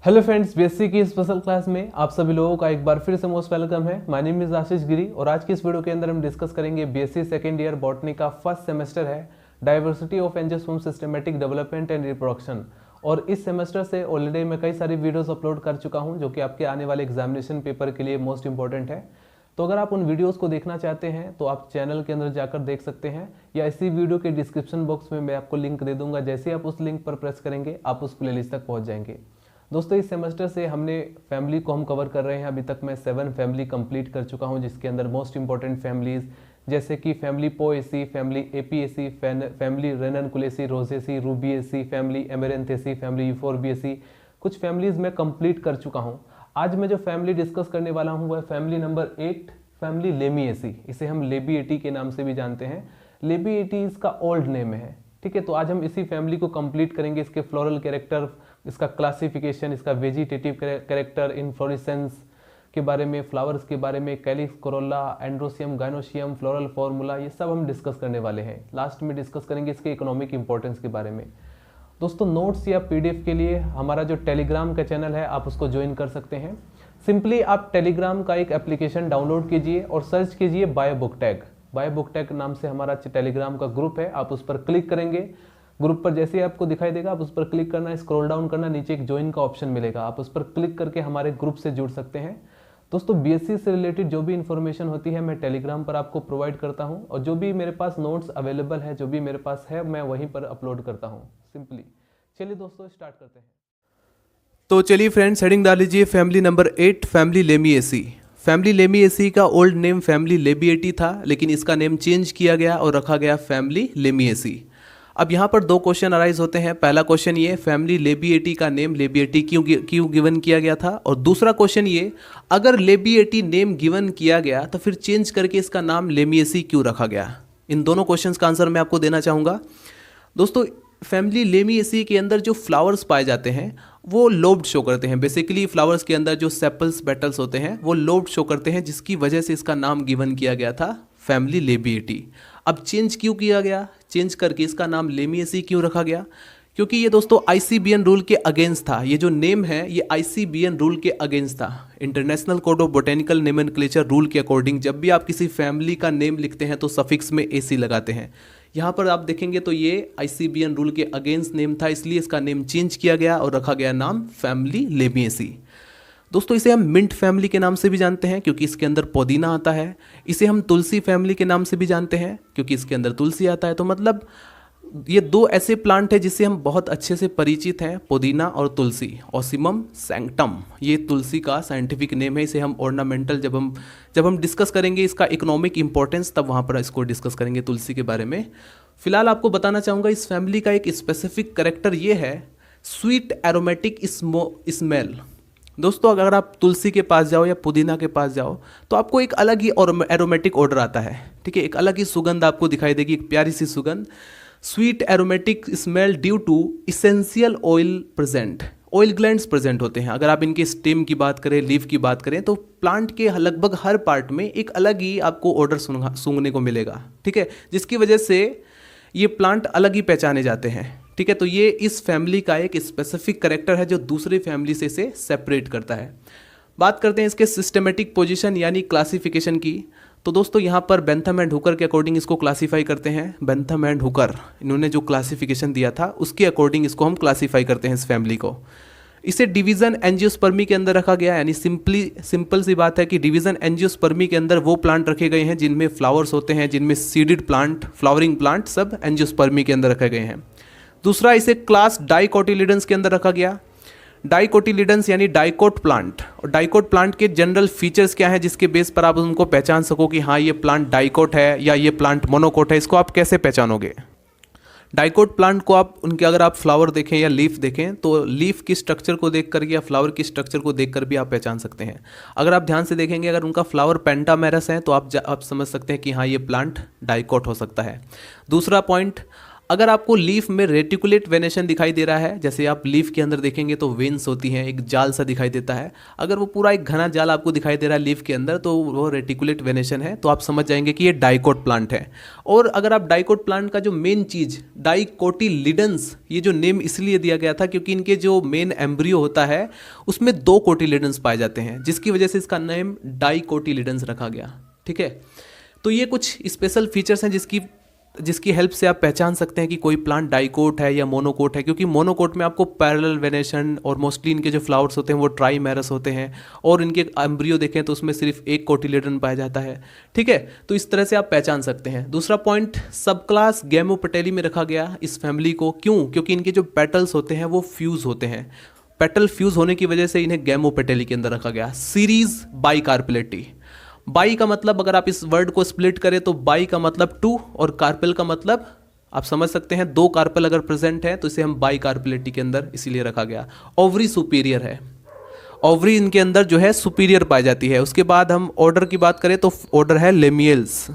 Hello friends, BSc की special class में आप सभी लोगों का एक बार फिर से मोस्ट वेलकम है। माय नेम इज आशीष गिरी और आज की इस वीडियो के अंदर हम डिस्कस करेंगे बीएससी सेकेंड ईयर बॉटनी का फर्स्ट सेमेस्टर है, diversity of angiosperm systematic development and reproduction. और इस सेमेस्टर से ऑलरेडी मैं कई सारी वीडियोस अपलोड कर चुका हूं जो कि आपके आने वाले एग्जामिनेशन पेपर के लिए मोस्ट इंपॉर्टेंट है। तो अगर आप उन वीडियोस को देखना चाहते हैं तो आप चैनल के अंदर जाकर देख सकते हैं, या इसी वीडियो के डिस्क्रिप्शन बॉक्स में मैं आपको लिंक दे दूंगा। जैसे आप उस लिंक पर प्रेस करेंगे आप उस प्लेलिस्ट तक पहुंच जाएंगे। दोस्तों, इस सेमेस्टर से हमने फैमिली को हम कवर कर रहे हैं। अभी तक मैं 7 फैमिली कंप्लीट कर चुका हूं, जिसके अंदर मोस्ट इंपॉर्टेंट फैमिलीज जैसे कि family Poaceae, family Apiaceae, family Ranunculaceae, Rosaceae, Rubiaceae, family Amaranthaceae, family Euphorbiaceae, कुछ फैमिलीज मैं कंप्लीट कर चुका हूं। आज मैं जो फैमिली डिस्कस करने वाला हूं वह फैमिली नंबर 8 फैमिली लेमिएसी। इसे हम लेबिएटी के नाम से भी जानते हैं। लेबिएटी इसका ओल्ड नेम है। ठीक है, तो आज हम इसी फैमिली को कंप्लीट करेंगे। इसके फ्लोरल कैरेक्टर, इसका क्लासिफिकेशन, इसका वेजिटेटिव कैरेक्टर, इन्फ्लोरेसेंस के बारे में, फ्लावर्स के बारे में, calyx, Corolla, androecium, gynoecium, floral formula, ये सब हम डिस्कस करने वाले हैं। लास्ट में डिस्कस करेंगे इसके इकोनॉमिक इंपॉर्टेंस के बारे में। दोस्तों, नोट्स या पीडीएफ के लिए हमारा जो टेलीग्राम का चैनल है आप उसको ज्वाइन कर सकते हैं। सिंपली आप टेलीग्राम का एक एप्लीकेशन डाउनलोड कीजिए और सर्च कीजिए by book tag. By book tag नाम से हमारा टेलीग्राम का ग्रुप है। आप उस पर क्लिक करेंगे, ग्रुप पर जैसे ही आपको दिखाई देगा आप उस पर क्लिक करना, स्क्रॉल डाउन करना, नीचे एक ज्वाइन का ऑप्शन मिलेगा, आप उस पर क्लिक करके हमारे ग्रुप से जुड़ सकते हैं। दोस्तों, बीएससी से रिलेटेड जो भी इन्फॉर्मेशन होती है मैं टेलीग्राम पर आपको प्रोवाइड करता हूं, और जो भी मेरे पास नोट्स अवेलेबल है, जो भी मेरे पास है, मैं वहीं पर अपलोड करता हूं सिंपली। चलिए दोस्तों, स्टार्ट करते हैं। तो चलिए फ्रेंड्स, हेडिंग डाल लीजिए family number 8 family Lamiaceae. Family Lamiaceae का ओल्ड नेम फैमिली लेबिएटी था, लेकिन इसका नेम चेंज किया गया और रखा गया फैमिली लेमिएसी। अब यहाँ पर 2 क्वेश्चन अराइज होते हैं। पहला क्वेश्चन ये, फैमिली लेबिएटी का नेम लेबिएटी क्यों गिवन किया गया था, और दूसरा क्वेश्चन ये, अगर लेबिएटी नेम गिवन किया गया तो फिर चेंज करके इसका नाम लेमिएसी क्यों रखा गया। इन दोनों क्वेश्चंस का आंसर मैं आपको देना चाहूँगा। दोस्तों, फैमिली लेमिएसी के अंदर जो फ्लावर्स पाए जाते हैं वो लोब्ड शो करते हैं। बेसिकली फ्लावर्स के अंदर जो सेपल्स पेटल्स होते हैं वो लोब्ड शो करते हैं, जिसकी वजह से इसका नाम गिवन किया गया था फैमिली लेबिएटी। अब चेंज क्यों किया गया, चेंज करके इसका नाम लेमिएसी क्यों रखा गया? क्योंकि ये दोस्तों आईसीबीएन रूल के अगेंस्ट था। ये जो नेम है ये आईसीबीएन रूल के अगेंस्ट था, international code of botanical nomenclature rule के अकॉर्डिंग। जब भी आप किसी फैमिली का नेम लिखते हैं तो सफिक्स में एसी लगाते हैं। यहाँ पर आप देखेंगे तो ये आईसीबीएन रूल के अगेंस्ट नेम था, इसलिए इसका नेम चेंज किया गया और रखा गया नाम फैमिली लेमिएसी। दोस्तों, इसे हम मिंट फैमिली के नाम से भी जानते हैं क्योंकि इसके अंदर पुदीना आता है। इसे हम तुलसी फैमिली के नाम से भी जानते हैं क्योंकि इसके अंदर तुलसी आता है। तो मतलब ये 2 ऐसे प्लांट है जिससे हम बहुत अच्छे से परिचित हैं, पुदीना और तुलसी। ऑसिमम सैंक्टम ये तुलसी का साइंटिफिक नेम है। इसे हम ऑर्नामेंटल जब हम डिस्कस करेंगे इसका इकोनॉमिक इंपॉर्टेंस, तब वहाँ पर इसको डिस्कस करेंगे तुलसी के बारे में। फिलहाल आपको बताना चाहूँगा इस फैमिली का एक स्पेसिफिक करेक्टर ये है, स्वीट एरोमेटिक स्मेल। दोस्तों, अगर आप तुलसी के पास जाओ या पुदीना के पास जाओ तो आपको एक अलग ही एरोमेटिक ऑर्डर आता है। ठीक है, एक अलग ही सुगंध आपको दिखाई देगी, एक प्यारी सी सुगंध, sweet aromatic smell due to essential oil present. Oil glands present होते हैं। अगर आप इनके स्टेम की बात करें, लीफ की बात करें, तो प्लांट के लगभग हर पार्ट में एक अलग ही आपको ऑर्डर सूंघने को मिलेगा। ठीक है, जिसकी वजह से ये प्लांट अलग ही पहचाने जाते हैं। ठीक है, तो ये इस फैमिली का एक स्पेसिफिक कैरेक्टर है जो दूसरी फैमिली से इसे सेपरेट करता है। बात करते हैं इसके सिस्टमेटिक पोजीशन यानी क्लासिफिकेशन की। तो दोस्तों, यहाँ पर बेंथम एंड हुकर के अकॉर्डिंग इसको क्लासीफाई करते हैं। बेंथम एंड हुकर इन्होंने जो क्लासिफिकेशन दिया था उसके अकॉर्डिंग इसको हम क्लासीफाई करते हैं इस फैमिली को। इसे डिवीजन एंजियोस्पर्मी के अंदर रखा गया, यानी सिंपल सी बात है कि डिवीजन एंजियोस्पर्मी के अंदर वो प्लांट रखे गए हैं जिनमें फ्लावर्स होते हैं, जिनमें सीडेड प्लांट, फ्लावरिंग प्लांट सब एंजियोस्पर्मी के अंदर रखे गए हैं। दूसरा, इसे क्लास डाइकोटिलिडन्स के अंदर रखा गया। डाइकोटिलिडन्स यानी डाइकोट प्लांट, और डाइकोट प्लांट के जनरल फीचर्स क्या हैं जिसके बेस पर आप उनको पहचान सको कि हाँ ये प्लांट डाइकोट है या ये प्लांट मोनोकोट है। इसको आप कैसे पहचानोगे? डाइकोट प्लांट को आप उनके अगर आप फ्लावर देखें या लीफ देखें तो लीफ की स्ट्रक्चर को देखकर या फ्लावर की स्ट्रक्चर को देखकर भी आप पहचान सकते हैं। अगर आप ध्यान से देखेंगे, अगर उनका फ्लावर पेंटामेरस है तो आप समझ सकते हैं कि हाँ ये प्लांट डाइकोट हो सकता है। दूसरा पॉइंट, अगर आपको लीफ में रेटिकुलेट वेनेशन दिखाई दे रहा है, जैसे आप लीफ के अंदर देखेंगे तो वेन्स होती हैं, एक जाल सा दिखाई देता है, अगर वो पूरा एक घना जाल आपको दिखाई दे रहा है लीफ के अंदर तो वो रेटिकुलेट वेनेशन है, तो आप समझ जाएंगे कि ये डाइकोट प्लांट है। और अगर आप डाइकोट प्लांट का जो मेन चीज़ डाइकोटिलिडन्स, ये जो नेम इसलिए दिया गया था क्योंकि इनके जो मेन एम्ब्रियो होता है उसमें 2 कोटिलिडन्स पाए जाते हैं, जिसकी वजह से इसका नेम डाइकोटिलिडन्स रखा गया। ठीक है, तो ये कुछ स्पेशल फीचर्स हैं जिसकी हेल्प से आप पहचान सकते हैं कि कोई प्लांट डाइकोट है या मोनोकोट है, क्योंकि मोनोकोट में आपको पैरेलल वेनेशन और मोस्टली इनके जो फ्लावर्स होते हैं वो ट्राइमेरस होते हैं, और इनके एम्ब्रियो देखें तो उसमें सिर्फ एक कोटिलेडन पाया जाता है। ठीक है, तो इस तरह से आप पहचान सकते हैं। दूसरा पॉइंट, सब क्लास गैमोपेटेली में रखा गया इस फैमिली को, क्यों? क्योंकि इनके जो पेटल्स होते हैं वो फ्यूज होते हैं, पेटल फ्यूज होने की वजह से इन्हें गैमोपेटेली के अंदर रखा गया। सीरीज बाइकार्पेलेटी, बाई का मतलब अगर आप इस वर्ड को स्प्लिट करें तो बाई का मतलब 2 और कार्पेल का मतलब आप समझ सकते हैं 2 कार्पेल अगर प्रेजेंट है तो इसे हम बाई कार्पेलिटी के अंदर इसीलिए रखा गया। ओवरी सुपीरियर है, ओवरी इनके अंदर जो है सुपीरियर पाई जाती है। उसके बाद हम ऑर्डर की बात करें तो ऑर्डर है लेमियल्स।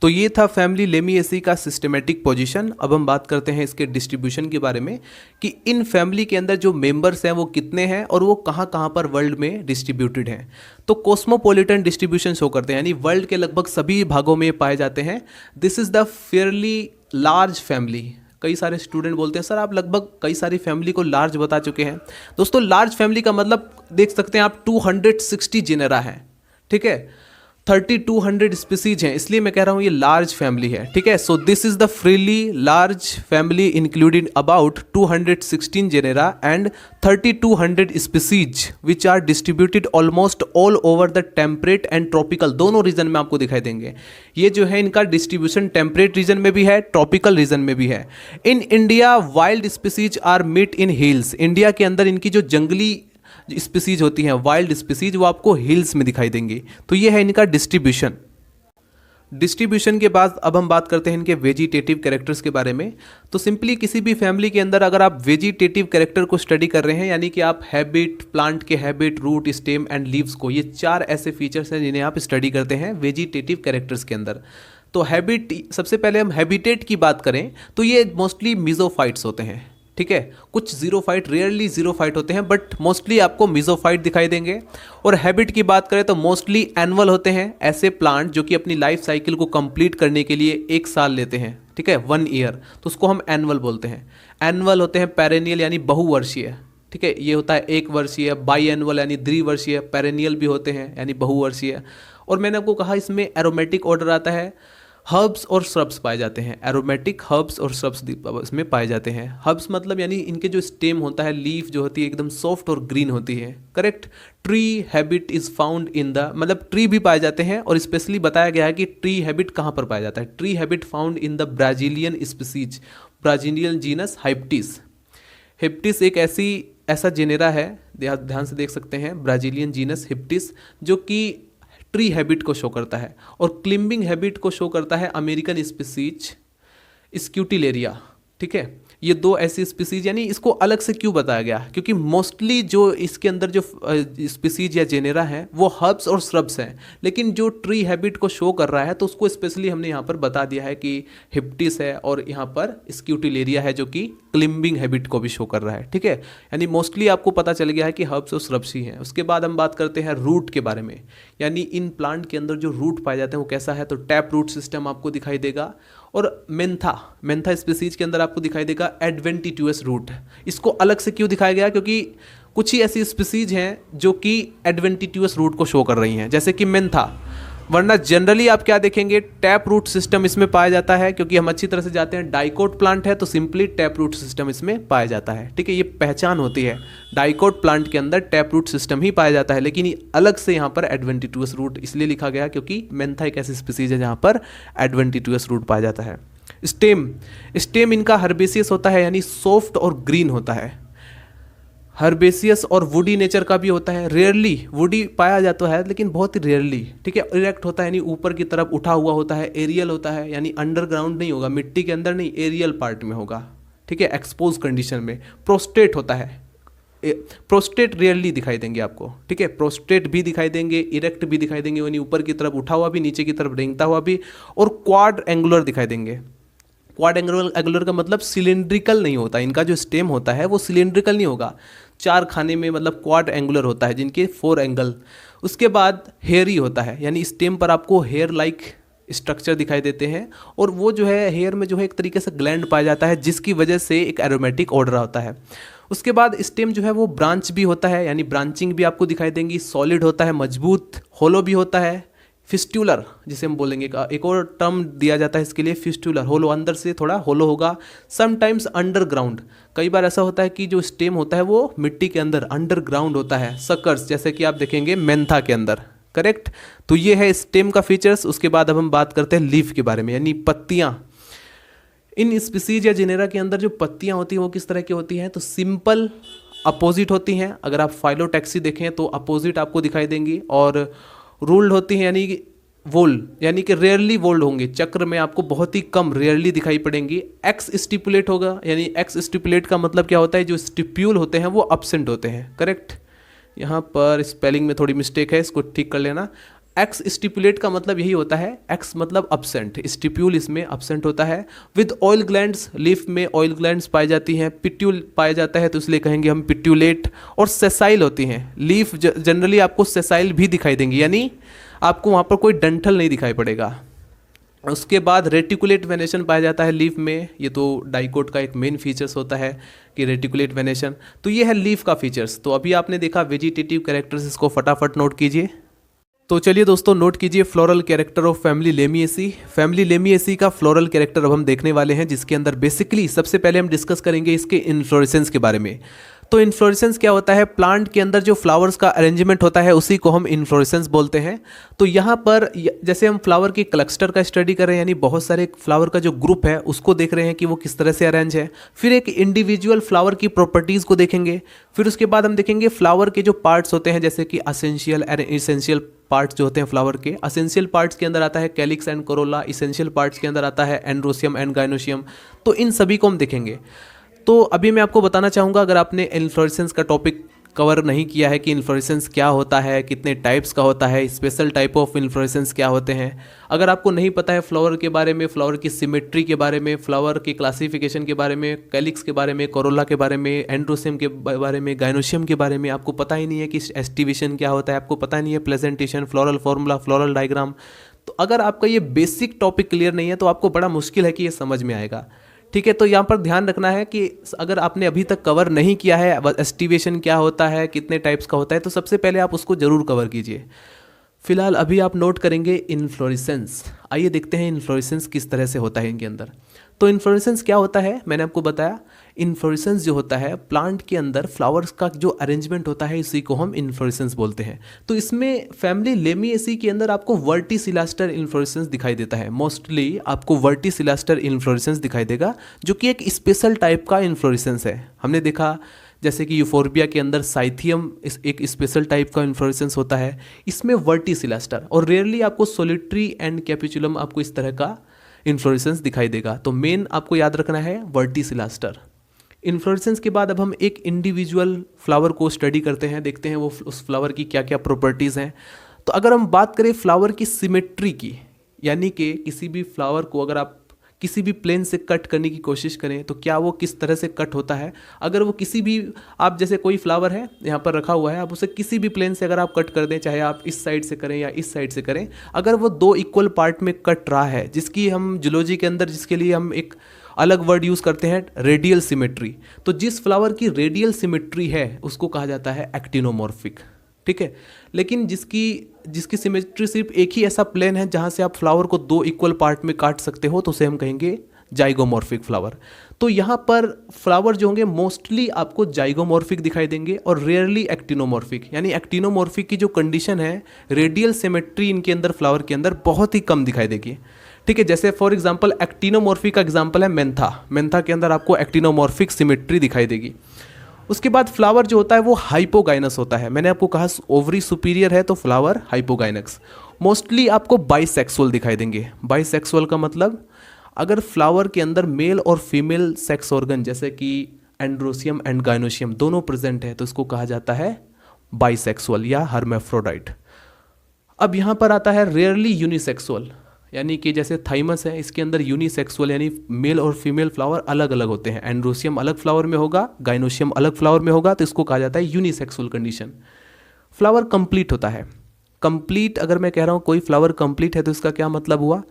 तो ये था फैमिली लेमिएसी का सिस्टमेटिक पोजीशन। अब हम बात करते हैं इसके डिस्ट्रीब्यूशन के बारे में कि इन फैमिली के अंदर जो मेंबर्स हैं वो कितने हैं और वो कहाँ कहाँ पर वर्ल्ड में डिस्ट्रीब्यूटेड हैं। तो कॉस्मोपॉलिटन डिस्ट्रीब्यूशन शो करते हैं, यानी वर्ल्ड के लगभग सभी भागों में पाए जाते हैं। This is the fairly large family. कई सारे स्टूडेंट बोलते हैं सर आप लगभग कई सारी फैमिली को लार्ज बता चुके हैं। दोस्तों लार्ज फैमिली का मतलब देख सकते हैं आप 260 जेनेरा है, ठीक है, 3200 स्पीसीज हैं, इसलिए मैं कह रहा हूँ ये लार्ज फैमिली है। ठीक है, so this is the freely large family including about 216 genera and 3200 species which are distributed almost all over the temperate and tropical, दोनों रीजन में आपको दिखाई देंगे। ये जो है इनका डिस्ट्रीब्यूशन टेम्परेट रीजन में भी है, ट्रॉपिकल रीजन में भी है। In India wild species are met in hills, India के अंदर इनकी जो जंगली स्पीसीज होती हैं वाइल्ड स्पीसीज वो आपको हिल्स में दिखाई देंगी। तो ये है इनका डिस्ट्रीब्यूशन के बाद अब हम बात करते हैं इनके वेजिटेटिव कैरेक्टर्स के बारे में। तो सिंपली किसी भी फैमिली के अंदर अगर आप वेजिटेटिव कैरेक्टर को स्टडी कर रहे हैं, यानी कि आप हैबिट, प्लांट के habit, root, stem and leaves को, ये 4 ऐसे फीचर्स हैं जिन्हें आप स्टडी करते हैं वेजिटेटिव कैरेक्टर्स के अंदर। तो हैबिट, सबसे पहले हम हैबिटेट की बात करें तो ये मोस्टली मीजोफाइट्स होते हैं। ठीक है, कुछ जीरोफाइट, रेयरली जीरोफाइट होते हैं बट मोस्टली आपको मीजोफाइट दिखाई देंगे। और हैबिट की बात करें तो मोस्टली एनुअल होते हैं, ऐसे प्लांट जो कि अपनी लाइफ साइकिल को कंप्लीट करने के लिए 1 साल लेते हैं। ठीक है, 1 ईयर, तो उसको हम एनुअल बोलते हैं। एनुअल होते हैं पेरेनियल यानी बहुवर्षीय। ठीक है, ये होता है 1 वर्षीय, बाई एनुअल यानी द्विवर्षीय, पेरेनियल भी होते हैं यानी बहुवर्षीय। और मैंने आपको कहा इसमें एरोमेटिक ऑर्डर आता है, हर्ब्स और श्रब्स पाए जाते हैं, एरोमेटिक हर्ब्स और श्रब्स इसमें पाए जाते हैं। हर्ब्स मतलब यानी इनके जो स्टेम होता है, लीफ जो होती है एकदम सॉफ्ट और ग्रीन होती है, correct. Tree habit is found in the, मतलब ट्री भी पाए जाते हैं और स्पेशली बताया गया है कि ट्री हैबिट कहाँ पर पाया जाता है। Tree habit found in the Brazilian species, Brazilian genus Hyptis. Hyptis एक ऐसा जेनेरा है, ध्यान से देख सकते हैं, ब्राजीलियन जीनस हिप्टिस, जो कि ट्री हैबिट को शो करता है। और क्लिम्बिंग हैबिट को शो करता है अमेरिकन स्पीसीज स्क्यूटिलेरिया। ठीक है, ये 2 ऐसी स्पीसीज, यानी इसको अलग से क्यों बताया गया, क्योंकि मोस्टली जो इसके अंदर जो स्पीसीज या जेनेरा हैं वो हर्ब्स और श्रब्स हैं, लेकिन जो ट्री हैबिट को शो कर रहा है तो उसको स्पेशली हमने यहाँ पर बता दिया है कि हिप्टिस है और यहाँ पर स्क्यूटिलेरिया है जो कि क्लिम्बिंग हैबिट को भी शो कर रहा है। ठीक है, यानी मोस्टली आपको पता चल गया है कि हर्ब्स और श्रब्स ही हैं। उसके बाद हम बात करते हैं रूट के बारे में, यानी इन प्लांट के अंदर जो रूट पाए जाते हैं वो कैसा है। तो टैप रूट सिस्टम आपको दिखाई देगा। और मेंथा स्पीसीज के अंदर आपको दिखाई देगा एडवेंटिट्यूअस रूट। इसको अलग से क्यों दिखाया गया, क्योंकि कुछ ही ऐसी स्पीसीज हैं जो कि एडवेंटिट्यूअस रूट को शो कर रही हैं, जैसे कि मेंथा। वरना जनरली आप क्या देखेंगे, टैप रूट सिस्टम इसमें पाया जाता है, क्योंकि हम अच्छी तरह से जाते हैं डाइकोट प्लांट है तो सिंपली टैप रूट सिस्टम इसमें पाया जाता है। ठीक है, ये पहचान होती है, डाइकोट प्लांट के अंदर टैप रूट सिस्टम ही पाया जाता है, लेकिन ये अलग से यहाँ पर एडवेंटिट्यूअस रूट इसलिए लिखा गया क्योंकि मेंथा एक ऐसी स्पीसीज है जहाँ पर एडवेंटिट्यूअस रूट पाया जाता है। स्टेम इनका हर्बेसियस होता है, यानी सॉफ्ट और ग्रीन होता है। हर्बेसियस और वुडी नेचर का भी होता है, रेयरली वुडी पाया जाता है लेकिन बहुत ही रेयरली। ठीक है, इरेक्ट होता है यानी ऊपर की तरफ उठा हुआ होता है। एरियल होता है यानी अंडरग्राउंड नहीं होगा, मिट्टी के अंदर नहीं, एरियल पार्ट में होगा। ठीक है, एक्सपोज कंडीशन में। प्रोस्टेट होता है, प्रोस्टेट रेयरली दिखाई देंगे आपको। ठीक है, प्रोस्टेट भी दिखाई देंगे, इरेक्ट भी दिखाई देंगे, यानी ऊपर की तरफ उठा हुआ भी, नीचे की तरफ रेंगता हुआ भी, और क्वाड एंगुलर दिखाई देंगे। क्वाड एंगुलर का मतलब सिलिंड्रिकल नहीं होता, इनका जो स्टेम होता है वो सिलिंड्रिकल नहीं होगा, 4 खाने में मतलब क्वाड एंगुलर होता है जिनके 4 एंगल। उसके बाद हेयरी होता है, यानी स्टेम पर आपको हेयर लाइक स्ट्रक्चर दिखाई देते हैं, और वो जो है हेयर में जो है एक तरीके से ग्लैंड पाया जाता है जिसकी वजह से एक एरोमेटिक ऑर्डर होता है। उसके बाद स्टेम जो है वो ब्रांच भी होता है, यानी ब्रांचिंग भी आपको दिखाई देंगी, सॉलिड होता है, मजबूत, होलो भी होता है, फिस्टुलर जिसे हम बोलेंगे, एक और टर्म दिया जाता है इसके लिए, फिस्टुलर, होलो, अंदर से थोड़ा होलो होगा, समटाइम्स अंडरग्राउंड, कई बार ऐसा होता है कि जो स्टेम होता है वो मिट्टी के अंदर अंडरग्राउंड होता है, सकर्स जैसे कि आप देखेंगे मेंथा के अंदर, करेक्ट। तो ये है स्टेम का फीचर्स। उसके बाद अब हम बात करते हैं लीफ के बारे में, यानी पत्तियां। इन स्पीसीज या जेनेरा के अंदर जो पत्तियां होती हैं वो किस तरह की होती हैं, तो सिंपल अपोजिट होती हैं, अगर आप फाइलोटैक्सी देखें तो अपोजिट आपको दिखाई देंगी, और रूल्ड होती हैं यानी कि वोल्ड, यानी कि रेयरली वोल्ड होंगे, चक्र में आपको बहुत ही कम रेयरली दिखाई पड़ेंगी। एक्स स्टिपुलेट होगा, यानी एक्स स्टिपुलेट का मतलब क्या होता है, जो स्टिप्यूल होते हैं वो अब्सेंट होते हैं, करेक्ट। यहाँ पर स्पेलिंग में थोड़ी मिस्टेक है, इसको ठीक कर लेना। एक्स स्टिपुलेट का मतलब यही होता है, एक्स मतलब अब्सेंट, स्टिप्यूल इसमें अब्सेंट होता है। विद ऑयल ग्लैंड्स, लीफ में ऑयल ग्लैंड्स पाई जाती हैं, पिट्यूल पाया जाता है तो इसलिए कहेंगे हम पिट्यूलेट, और सेसाइल होती हैं। लीफ जनरली आपको सेसाइल भी दिखाई देंगी, यानी आपको वहाँ पर कोई डंठल नहीं दिखाई पड़ेगा। उसके बाद रेटिकुलेट वेनेशन पाया जाता है लीफ में, ये तो डाइकोट का एक मेन फीचर्स होता है कि रेटिकुलेट वेनेशन। तो ये है लीफ का फीचर्स। तो अभी आपने देखा वेजिटेटिव कैरेक्टर्स, इसको फटाफट नोट कीजिए। तो चलिए दोस्तों नोट कीजिए floral character of family Lamiaceae. Family Lamiaceae का फ्लोरल कैरेक्टर अब हम देखने वाले हैं, जिसके अंदर बेसिकली सबसे पहले हम डिस्कस करेंगे इसके इन्फ्लोरेसेंस के बारे में। तो इन्फ्लोरेसेंस क्या होता है, प्लांट के अंदर जो फ्लावर्स का अरेंजमेंट होता है उसी को हम इन्फ्लोरेसेंस बोलते हैं। तो यहाँ पर जैसे हम फ्लावर की क्लस्टर का स्टडी कर रहे हैं, यानी बहुत सारे फ्लावर का जो ग्रुप है उसको देख रहे हैं कि वो किस तरह से अरेंज है, फिर एक इंडिविजुअल फ्लावर की प्रॉपर्टीज़ को देखेंगे, फिर उसके बाद हम देखेंगे फ्लावर के जो पार्ट्स होते हैं, जैसे कि असेंशियल एंड इसेंशियल पार्ट्स जो होते हैं फ्लावर के। असेंशियल पार्ट्स के अंदर आता है calyx and Corolla, essential parts के अंदर आता है एंड्रोसियम एंड गाइनोसियम। तो इन सभी को हम देखेंगे। तो अभी मैं आपको बताना चाहूँगा, अगर आपने इन्फ्लोरेसेंस का टॉपिक कवर नहीं किया है कि इन्फ्लोरेसेंस क्या होता है, कितने टाइप्स का होता है, स्पेशल टाइप ऑफ इन्फ्लोरेसेंस क्या होते हैं, अगर आपको नहीं पता है फ्लावर के बारे में, फ्लावर की सिमेट्री के बारे में, फ्लावर की क्लासिफिकेशन के बारे में, कैलिक्स के बारे में, कोरोला के बारे में, एंड्रोसियम के बारे में, गाइनोसियम के बारे में आपको पता ही नहीं है कि एस्टिवेशन क्या होता है, आपको पता नहीं है presentation, floral formula, floral diagram, तो अगर आपका ये बेसिक टॉपिक क्लियर नहीं है तो आपको बड़ा मुश्किल है कि ये समझ में आएगा। ठीक है, तो यहाँ पर ध्यान रखना है कि अगर आपने अभी तक कवर नहीं किया है एस्टिवेशन क्या होता है, कितने टाइप्स का होता है, तो सबसे पहले आप उसको ज़रूर कवर कीजिए। फिलहाल अभी आप नोट करेंगे इन्फ्लोरेसेंस। आइए देखते हैं इन्फ्लोरेसेंस किस तरह से होता है इनके अंदर। तो इन्फ्लोरेसेंस क्या होता है, मैंने आपको बताया, इन्फ्लोरेसेंस जो होता है प्लांट के अंदर फ्लावर्स का जो अरेंजमेंट होता है इसी को हम इन्फ्लोरेसेंस बोलते हैं। तो इसमें फैमिली लेमिएसी के अंदर आपको वर्टिसिलास्टर इन्फ्लोरेसेंस दिखाई देता है, मोस्टली आपको वर्टिसिलास्टर इन्फ्लोरेसेंस दिखाई देगा, जो कि एक स्पेशल टाइप का इन्फ्लोरेसेंस है। हमने देखा जैसे कि यूफोर्बिया के अंदर साइथियम एक स्पेशल टाइप का इन्फ्लोरेसेंस होता है, इसमें वर्टिसिलास्टर, और रेयरली आपको सोलिटरी एंड कैपिचुलम आपको इस तरह का इन्फ्लोरेसेंस दिखाई देगा। तो मेन आपको याद रखना है वर्टिसिलास्टर। इन्फ्लोरेसेंस के बाद अब हम एक इंडिविजुअल फ्लावर को स्टडी करते हैं, देखते हैं वो उस फ्लावर की क्या क्या प्रॉपर्टीज़ हैं। तो अगर हम बात करें फ्लावर की सिमेट्री की, यानी कि किसी भी फ्लावर को अगर आप किसी भी प्लेन से कट करने की कोशिश करें तो क्या वो किस तरह से कट होता है, अगर वो किसी भी, आप जैसे कोई फ्लावर है यहाँ पर रखा हुआ है, आप उसे किसी भी प्लेन से अगर आप कट कर दें, चाहे आप इस साइड से करें या इस साइड से करें, अगर वो 2 इक्वल पार्ट में कट रहा है, जिसकी हम जूलॉजी के अंदर जिसके लिए हम एक अलग वर्ड यूज़ करते हैं रेडियल सिमेट्री, तो जिस फ्लावर की रेडियल सिमेट्री है उसको कहा जाता है एक्टिनोमॉर्फिक। ठीक है, लेकिन जिसकी सिमेट्री सिर्फ एक ही ऐसा प्लेन है जहाँ से आप फ्लावर को 2 इक्वल पार्ट में काट सकते हो, तो उसे हम कहेंगे जाइगोमॉर्फिक फ्लावर। तो यहाँ पर फ्लावर जो होंगे मोस्टली आपको जाइगोमॉर्फिक दिखाई देंगे और रेयरली एक्टिनोमॉर्फिक, यानी एक्टिनोमॉर्फिक की जो कंडीशन है, रेडियल सिमेट्री इनके अंदर फ्लावर के अंदर बहुत ही कम दिखाई देगी। ठीक है, जैसे फॉर एग्जांपल एक्टिनोमॉर्फिक का एग्जांपल है मेंथा के अंदर आपको एक्टिनोमॉर्फिक सिमेट्री दिखाई देगी। उसके बाद फ्लावर जो होता है वो हाइपोगाइनस होता है। मैंने आपको कहा ओवरी सुपीरियर है तो फ्लावर हाइपोगाइनस। मोस्टली आपको बाइसेक्सुअल दिखाई देंगे। बाइसेक्सुअल का मतलब अगर फ्लावर के अंदर मेल और फीमेल सेक्स ऑर्गन जैसे कि एंड्रोसियम एंड गाइनोसियम दोनों प्रेजेंट है तो इसको कहा जाता है बाइसेक्सुअल या हर्मेफ्रोडाइट। अब यहाँ पर आता है रेयरली यूनिसेक्सुअल, यानी कि जैसे थाइमस है, इसके अंदर यूनिसेक्सुअल यानी मेल और फीमेल फ्लावर अलग अलग होते हैं। एंड्रोसियम अलग फ्लावर में होगा, गाइनोशियम अलग फ्लावर में होगा, तो इसको कहा जाता है यूनिसेक्सुअल कंडीशन। फ्लावर कंप्लीट होता है। कंप्लीट अगर मैं कह रहा हूँ कोई फ्लावर कंप्लीट है तो इसका क्या मतलब हुआ?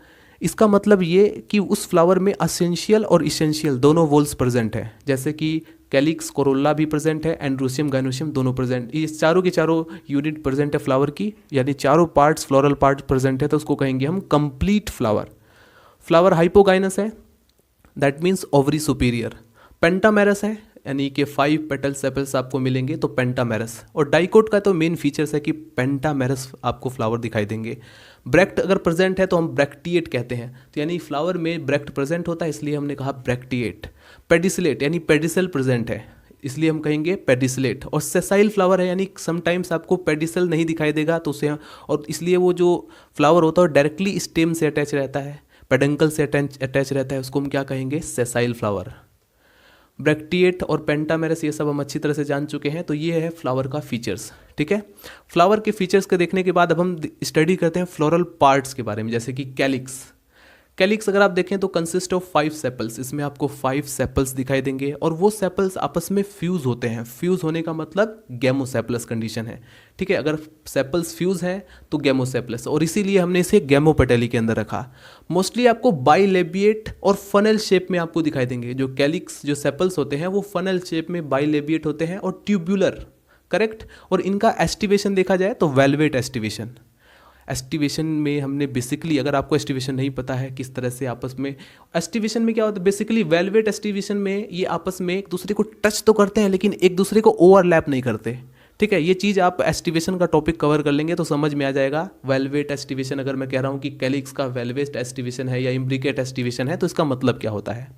इसका मतलब ये कि उस फ्लावर में असेंशियल और इसेंशियल दोनों वोल्स प्रेजेंट है, जैसे कि कैलिक्स कोरोला भी प्रेजेंट है, एंड्रोसियम गाइनोशियम दोनों प्रेजेंट, ये चारों की चारों यूनिट प्रेजेंट है फ्लावर की, यानी चारों पार्ट्स फ्लोरल पार्ट प्रेजेंट है, तो उसको कहेंगे हम कंप्लीट फ्लावर। फ्लावर हाइपोगाइनस है, that means ovary superior. Pentamerous है, यानी कि 5 पेटल सेपल्स आपको मिलेंगे, तो पेंटामेरस। और डाइकोट का तो मेन फीचर्स है कि पेंटामेरस आपको फ्लावर दिखाई देंगे। ब्रेक्ट अगर प्रेजेंट है तो हम ब्रेक्टिएट कहते हैं, तो यानी फ्लावर में ब्रेक्ट प्रेजेंट होता है, इसलिए हमने कहा ब्रेक्टिएट। पेडिसिलेट यानी पेडिसल प्रेजेंट है, इसलिए हम कहेंगे पेडिसिलेट। और सेसाइल फ्लावर है, यानी समटाइम्स आपको पेडिसल नहीं दिखाई देगा तो उसे, और इसलिए वो जो फ्लावर होता है डायरेक्टली स्टेम से अटैच रहता है, पेडंकल से अटैच रहता है, उसको हम क्या कहेंगे? Sessile flower. ब्रेक्टिएट और पेंटामेरस ये सब हम अच्छी तरह से जान चुके हैं, तो ये है फ्लावर का फीचर्स। ठीक है, फ्लावर के फीचर्स के देखने के बाद अब हम स्टडी करते हैं फ्लोरल पार्ट्स के बारे में, जैसे कि कैलिक्स। कैलिक्स अगर आप देखें तो कंसिस्ट ऑफ 5 सेपल्स, इसमें आपको 5 सेपल्स दिखाई देंगे, और वो सेपल्स आपस में फ्यूज होते हैं। फ्यूज होने का मतलब गैमोसेपलस कंडीशन है। ठीक है, अगर सेपल्स फ्यूज हैं तो गैमोसेपलस, और इसीलिए हमने इसे गैमोपेटेली के अंदर रखा। मोस्टली आपको बाइलेबिएट और फनल शेप में आपको दिखाई देंगे। जो कैलिक्स जो सेपल्स होते हैं वो फनल शेप में बाइलेबिएट होते हैं और ट्यूब्यूलर, करेक्ट। और इनका एस्टिवेशन देखा जाए तो वेलवेट एस्टिवेशन। एस्टिवेशन में हमने बेसिकली, अगर आपको एस्टिवेशन नहीं पता है किस तरह से आपस में, एस्टिवेशन में क्या होता है बेसिकली, वेलवेट एस्टिवेशन में ये आपस में एक दूसरे को टच तो करते हैं लेकिन एक दूसरे को ओवरलैप नहीं करते। ठीक है, ये चीज़ आप एस्टिवेशन का टॉपिक कवर कर लेंगे तो समझ में आ जाएगा। वेलवेट एस्टिवेशन, अगर मैं कह रहा हूँ कि कैलिक्स का वेलवेट एस्टिवेशन है या इम्ब्रिकेट एस्टिवेशन है तो इसका मतलब क्या होता है।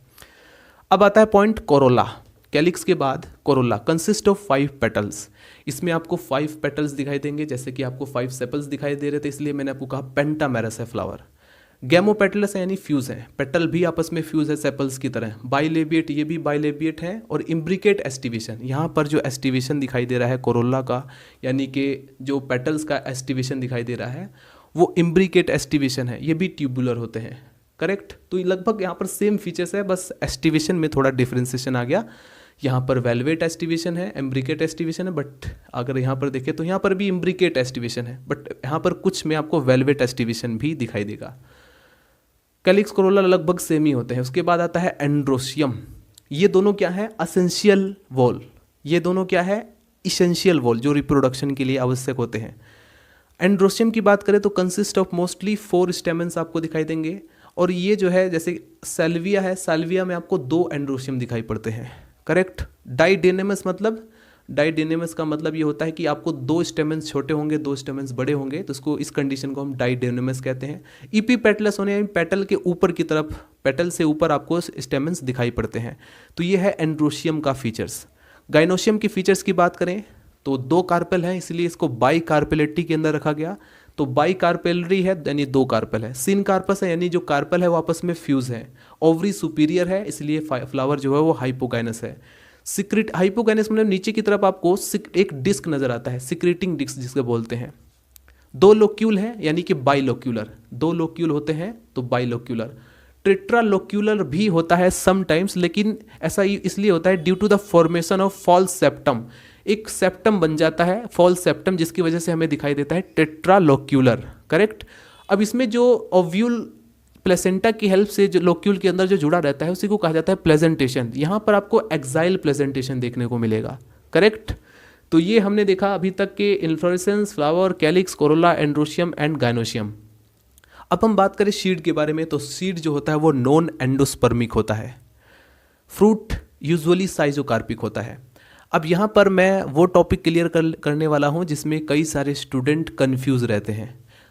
अब आता है पॉइंट कोरोला। कैलिक्स के बाद कोरोला कंसिस्ट ऑफ 5 पेटल्स। इसमें आपको 5 पेटल्स दिखाई देंगे, जैसे कि आपको 5 सेपल्स दिखाई दे रहे थे, इसलिए मैंने आपको कहा पेंटामेरस है फ्लावर। गैमोपेटलस है यानी फ्यूज है, पेटल भी आपस में फ्यूज है सेपल्स की तरह। बाइलेबिएट, ये भी बाइलेबिएट है। और इम्ब्रिकेट एस्टिवेशन, यहाँ पर जो एस्टिवेशन दिखाई दे रहा है कोरोला का, यानी कि जो पेटल्स का एस्टिवेशन दिखाई दे रहा है वो इम्ब्रिकेट एस्टिवेशन है, ये भी ट्यूबुलर होते हैं, करेक्ट। तो लगभग यहाँ पर सेम फीचर्स है, बस एस्टिवेशन में थोड़ा डिफ्रेंसिएशन आ गया। यहाँ पर वेलवेट एस्टिवेशन है, इम्ब्रिकेट एस्टिवेशन है, बट अगर यहाँ पर देखें तो यहाँ पर भी इम्ब्रिकेट एस्टिवेशन है, बट यहाँ पर कुछ में आपको वेलवेट एस्टिवेशन भी दिखाई देगा। कैलिक्स कोरोला लगभग सेम ही होते हैं। उसके बाद आता है एंड्रोसियम। ये दोनों क्या है? Essential wall. ये दोनों क्या है? इसेंशियल वॉल, जो रिप्रोडक्शन के लिए आवश्यक होते हैं। एंड्रोसियम की बात करें तो कंसिस्ट ऑफ मोस्टली 4 स्टेमेंस आपको दिखाई देंगे। और ये जो है जैसे साल्विया है, साल्विया में आपको 2 एंड्रोसियम दिखाई पड़ते हैं, करेक्ट। डाइडेनेमस मतलब, डाइडेनेमस का मतलब ये होता है कि आपको 2 स्टेमेंस छोटे होंगे, 2 स्टेमेंस बड़े होंगे, तो इसको, इस कंडीशन को हम डाइडेनेमस कहते हैं। इपीपेटलस होने यानी पेटल के ऊपर की तरफ, पेटल से ऊपर आपको स्टेमेंस दिखाई पड़ते हैं। तो ये है एंड्रोसियम का फीचर्स। गाइनोशियम की फीचर्स की बात करें तो 2 कार्पेल है, इसलिए इसको बाई कार्पेलिटी के अंदर रखा गया। तो बाई कार्पेलरी है यानी 2 कार्पेल है। सिन कार्पस है यानी जो कार्पेल है वो आपस में फ्यूज है। ओवरी सुपीरियर है, इसलिए फ्लावर जो है वो हाइपोगाइनस है। सिक्रेट, हाइपोगाइनस मतलब नीचे की तरफ आपको एक डिस्क नजर आता है, सिक्रेटिंग डिस्क जिसको बोलते हैं। 2 लोक्यूल है यानी कि बाइलोक्यूलर, 2 लोक्यूल होते हैं तो बाइलोक्यूलर। टेट्रालोक्यूलर भी होता है समटाइम्स, लेकिन ऐसा इसलिए होता है due to the formation of false septum. एक सेप्टम बन जाता है, फॉल्स सेप्टम, जिसकी वजह से हमें दिखाई देता है टेट्रालोक्यूलर, करेक्ट। अब इसमें जो ओव्यूल प्लेसेंटा की हेल्प से जो लोक्यूल के अंदर जो जुड़ा रहता है उसी को कहा जाता है प्लेजेंटेशन। यहाँ पर आपको एक्साइल प्लेजेंटेशन देखने को मिलेगा, करेक्ट। तो ये हमने देखा अभी तक के inflorescence, flower, calyx, Corolla, androecium and gynoecium. अब हम बात करें सीड के बारे में, तो सीड जो होता है वो नॉन एंडोस्पर्मिक होता है। फ्रूट यूजुअली साइजोकार्पिक होता है। अब यहाँ पर मैं वो टॉपिक क्लियर करने वाला हूँ जिसमें कई सारे स्टूडेंट कंफ्यूज रहते हैं।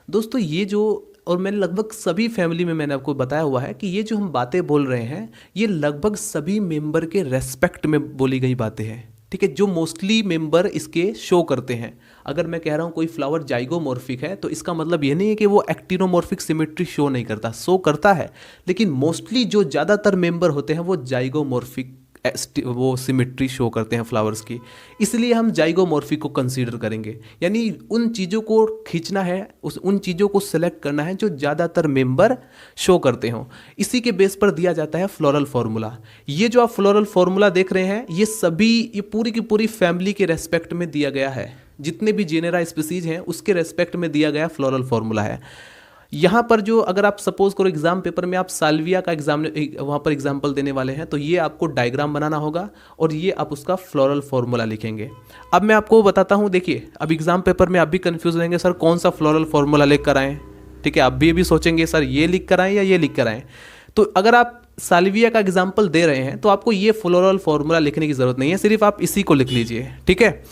दोस्तों ये जो, और मैंने लगभग सभी फैमिली में मैंने आपको बताया हुआ है कि ये जो हम बातें बोल रहे हैं ये लगभग सभी मेंबर के रेस्पेक्ट में बोली गई बातें हैं, ठीक है, जो मोस्टली मेंबर इसके शो करते हैं। अगर मैं कह रहा हूँ कोई फ्लावर जाइगोमॉर्फिक है तो इसका मतलब ये नहीं है कि वो एक्टिनोमॉर्फिक सिमेट्री शो नहीं करता, शो करता है, लेकिन मोस्टली जो ज़्यादातर मेंबर होते हैं वो जाइगोमॉर्फिक वो सिमेट्री शो करते हैं फ्लावर्स की, इसलिए हम जाइगोमॉर्फिक को कंसीडर करेंगे। यानी उन चीज़ों को खींचना है, उन चीज़ों को सेलेक्ट करना है जो ज़्यादातर मेंबर शो करते हों। इसी के बेस पर दिया जाता है फ्लोरल फार्मूला। ये जो आप फ्लोरल फार्मूला देख रहे हैं, ये पूरी की पूरी फैमिली के रेस्पेक्ट में दिया गया है। जितने भी जेनेरा स्पीसीज हैं उसके रेस्पेक्ट में दिया गया फ्लोरल फार्मूला है। यहाँ पर जो अगर आप सपोज करो एग्जाम पेपर में आप साल्विया का वहाँ पर एग्जाम्पल देने वाले हैं, तो ये आपको डायग्राम बनाना होगा और ये आप उसका फ्लोरल फार्मूला लिखेंगे। अब मैं आपको बताता हूँ, देखिए अब एग्जाम पेपर में आप भी कंफ्यूज रहेंगे, सर कौन सा फ्लोरल फार्मूला लिख कर आएँ। ठीक है, आप भी सोचेंगे सर ये लिख कर आएँ या ये लिख कर आएँ। तो अगर आप साल्विया का एग्जाम्पल दे रहे हैं तो आपको ये फ्लोरल फार्मूला लिखने की ज़रूरत नहीं है, सिर्फ आप इसी को लिख लीजिए। ठीक है,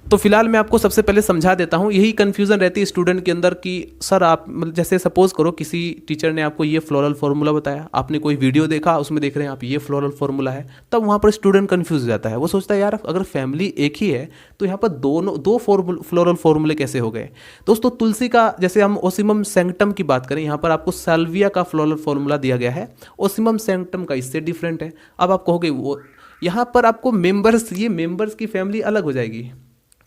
तो फिलहाल मैं आपको सबसे पहले समझा देता हूँ। यही कन्फ्यूज़न रहती है स्टूडेंट के अंदर कि सर आप जैसे सपोज करो किसी टीचर ने आपको ये फ्लोरल फार्मूला बताया, आपने कोई वीडियो देखा, उसमें देख रहे हैं आप ये फ्लोरल फार्मूला है, तब वहाँ पर स्टूडेंट कन्फ्यूज हो जाता है। वो सोचता है यार अगर फैमिली एक ही है तो यहाँ पर दो फ्लोरल फार्मूले कैसे हो गए। दोस्तों तुलसी का, जैसे हम ओसिमम सैंक्टम की बात करें, यहाँ पर आपको साल्विया का फ्लोरल फार्मूला दिया गया है, ओसिमम सैंक्टम का इससे डिफरेंट है। अब आप कहोगे वो यहाँ पर आपको मेंबर्स की फैमिली अलग हो जाएगी।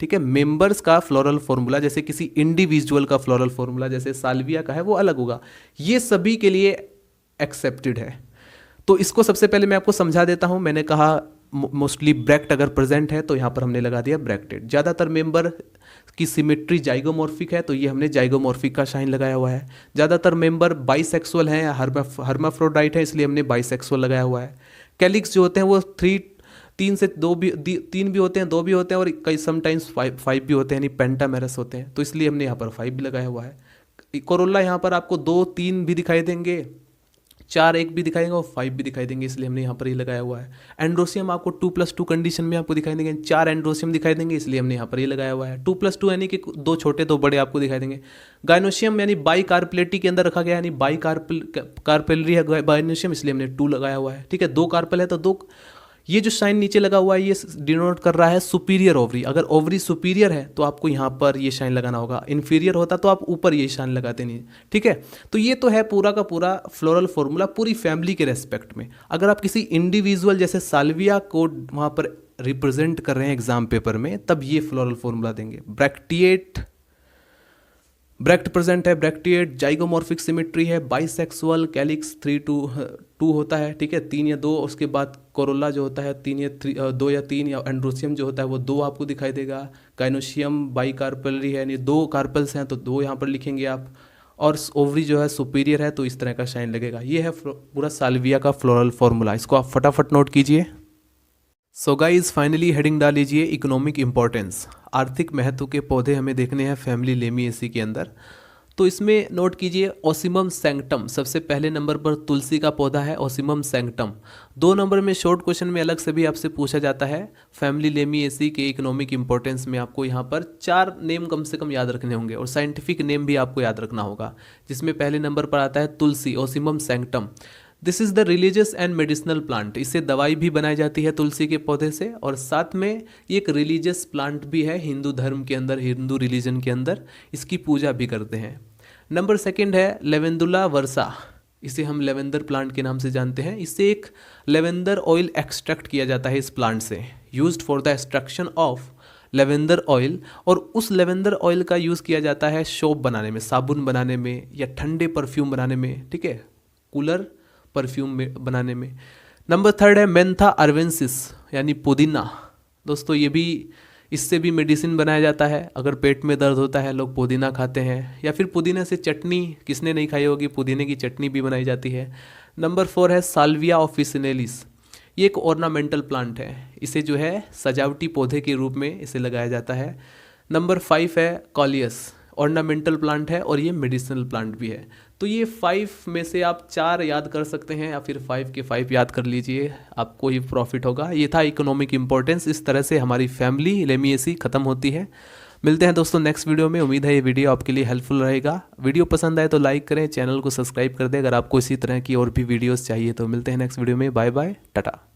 ठीक है, मेंबर्स का फ्लोरल फार्मूला जैसे किसी इंडिविजुअल का फ्लोरल फार्मूला जैसे साल्विया का है वो अलग होगा, ये सभी के लिए एक्सेप्टेड है। तो इसको सबसे पहले मैं आपको समझा देता हूं। मैंने कहा मोस्टली ब्रैक्ट अगर प्रेजेंट है तो यहाँ पर हमने लगा दिया ब्रैक्टेड। ज़्यादातर मेंबर की सिमेट्री जाइगोमॉर्फिक है तो ये हमने जाइगोमॉर्फिक का साइन लगाया हुआ है। ज़्यादातर मेंबर बाइसेक्सुअल हैं, हर्माफ्रोडाइट है, इसलिए हमने बाइसेक्सुअल लगाया हुआ है। कैलिक्स जो होते हैं वो तीन भी होते हैं, 2 भी होते हैं और कई समटाइम्स 5 भी होते हैं, यानी पेंटामेरस होते हैं, तो इसलिए हमने यहाँ पर 5 भी लगाया हुआ है। कोरोला यहाँ पर आपको 2, 3 भी दिखाई देंगे, 4, 1 भी दिखाई देंगे और 5 भी दिखाई देंगे, इसलिए हमने यहाँ पर ही लगाया हुआ है। एंड्रोसियम आपको 2+2 कंडीशन में आपको दिखाई देंगे, 4 एंड्रोसियम दिखाई देंगे, इसलिए हमने यहाँ पर ही लगाया हुआ है। 2+2 यानी कि 2 छोटे 2 बड़े आपको दिखाई देंगे। गाइनोशियम यानी बाई कार्पेलिटी के अंदर रखा गया, यानी बाई कार्पेलरी है गाइनोशियम, इसलिए हमने 2 लगाया हुआ है। ठीक है, 2 कार्पेल है तो 2। ये जो साइन नीचे लगा हुआ है ये डिनोट कर रहा है सुपीरियर ओवरी। अगर ओवरी सुपीरियर है तो आपको यहाँ पर ये साइन लगाना होगा, इन्फीरियर होता तो आप ऊपर ये साइन लगाते नहीं। ठीक है, तो ये तो है पूरा का पूरा फ्लोरल फार्मूला पूरी फैमिली के रेस्पेक्ट में। अगर आप किसी इंडिविजुअल जैसे साल्विया को वहाँ पर रिप्रेजेंट कर रहे हैं एग्जाम पेपर में, तब ये फ्लोरल फार्मूला देंगे। ब्रैक्ट प्रेजेंट है, ब्रैक्टिएट, जाइगोमॉर्फिक सिमेट्री है, बाइसेक्सुअल, कैलिक्स 3-2 होता है। ठीक है, 3 या 2। उसके बाद कोरोला जो होता है 2 या 3, या एंड्रोसियम जो होता है वो 2 आपको दिखाई देगा। गाइनोशियम बाई कार्पेलरी है, यानी 2 कार्पल्स हैं तो 2 यहाँ पर लिखेंगे आप। और ओवरी जो है सुपीरियर है तो इस तरह का साइन लगेगा। ये है पूरा साल्विया का फ्लोरल फार्मूला, इसको आप फटाफट नोट कीजिए। सो गाइज फाइनली हेडिंग डाल लीजिए इकोनॉमिक इंपॉर्टेंस। आर्थिक महत्व के पौधे हमें देखने हैं फैमिली लेमिएसी के अंदर। तो इसमें नोट कीजिए ओसिमम सैंक्टम, सबसे पहले नंबर पर तुलसी का पौधा है ओसिमम सैंक्टम। 2 नंबर में शॉर्ट क्वेश्चन में अलग से भी आपसे पूछा जाता है फैमिली लेमिएसी के इकोनॉमिक इंपॉर्टेंस में। आपको यहाँ पर 4 नेम कम से कम याद रखने होंगे और साइंटिफिक नेम भी आपको याद रखना होगा, जिसमें पहले नंबर पर आता है tulsi Ocimum sanctum. This is the religious and medicinal plant. इससे दवाई भी बनाई जाती है तुलसी के पौधे से, और साथ में ये एक रिलीजियस प्लांट भी है हिंदू धर्म के अंदर, हिंदू रिलीजन के अंदर इसकी पूजा भी करते हैं। नंबर 2 है लेवेंदुला वर्सा। इसे हम लेवेंडर प्लांट के नाम से जानते हैं। इससे एक लेवेंडर ऑयल एक्सट्रैक्ट किया जाता है इस प्लांट से, used for the extraction of lavender oil. और उस लेवेंडर ऑयल का यूज़ किया जाता है सोप बनाने में, साबुन बनाने में, या ठंडे परफ्यूम बनाने में। ठीक है, कूलर परफ्यूम में बनाने में। नंबर 3 है मेंथा अर्वेंसिस यानी पुदीना। दोस्तों ये भी, इससे भी मेडिसिन बनाया जाता है। अगर पेट में दर्द होता है लोग पुदीना खाते हैं, या फिर पुदीने से चटनी, किसने नहीं खाई होगी, पुदीने की चटनी भी बनाई जाती है। नंबर 4 है साल्विया ऑफिसिनेलिस। ये एक ऑर्नामेंटल प्लांट है, इसे जो है सजावटी पौधे के रूप में इसे लगाया जाता है। नंबर 5 है कॉलियस, ऑर्नामेंटल प्लांट है और ये मेडिसिनल प्लांट भी है। तो ये 5 में से आप 4 याद कर सकते हैं, या फिर 5 के 5 याद कर लीजिए, आपको ही प्रॉफिट होगा। ये था इकोनॉमिक इंपॉर्टेंस। इस तरह से हमारी फैमिली लेमिएसी खत्म होती है। मिलते हैं दोस्तों नेक्स्ट वीडियो में। उम्मीद है ये वीडियो आपके लिए हेल्पफुल रहेगा। वीडियो पसंद आए तो लाइक करें, चैनल को सब्सक्राइब कर दें। अगर आपको इसी तरह की और भी वीडियोस चाहिए तो मिलते हैं नेक्स्ट वीडियो में। Bye bye, Tata.